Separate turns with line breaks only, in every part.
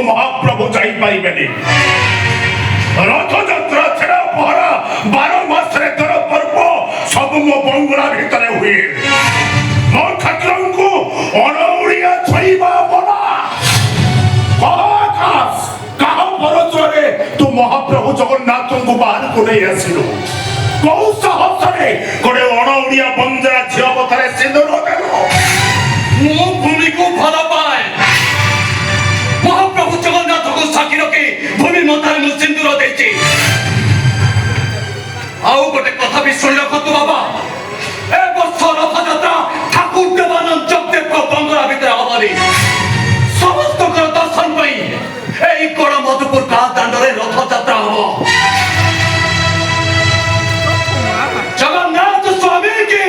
মহাপ্রভু যাই পাইবেনি রথযাত্রা ছেড়া পহরা 12 মাসের তের পর্ব সব মো বঙ্গলা ভিতরে হুয়ে ମୋ ଠାକୁରଙ୍କୁ ଅଣଉଳିଆ ଛୁଇଁବା ମନା କାହା ପରଚରେ ତୁ ମହାପ୍ରଭୁ ଜଗନ୍ନାଥଙ୍କୁ ବାହାରକୁ ନେଇ ଆସିଲୁ କୋଉ ସାହସରେ ଗୋଟେ ଅଣଉଳିଆ ବଞ୍ଜରା ଝିଅ କଥାରେ ସିନ୍ଦୁର ଦେଲୁ
ମୁଁ ଭୂମିକୁ ଭଲ ପାଏ ମହାପ୍ରଭୁ ଜଗନ୍ନାଥଙ୍କୁ ସାକ୍ଷୀ ରଖି ଭୂମି ମଥାରେ ମୁଁ ସିନ୍ଦୁର ଦେଇଛି ଆଉ ଗୋଟେ କଥା ବି ଶୁଣି ରଖନ୍ତୁ ବାବା ଏ ବର୍ଷ ରଥଯାତ୍ରା ଠାକୁର ଦେବାନନ୍ଦ ଜଗଦେବଙ୍କ ବଙ୍ଗଳା ଭିତରେ ହବନି ସମସ୍ତଙ୍କର ଦର୍ଶନ ପାଇଁ ଏଇ କଣ ମଧୁପୁର ଗାଁ ଦାଣ୍ଡରେ ରଥଯାତ୍ରା ହବ ଜଗନ୍ନାଥ ସ୍ୱାମୀ କି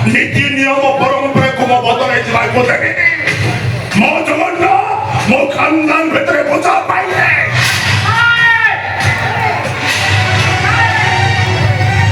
নীতি নিয়ম পরম্পরাকে বদলাই যাবার কথা মো জগন্নাথ মো খানদান ভিতরে বোঝা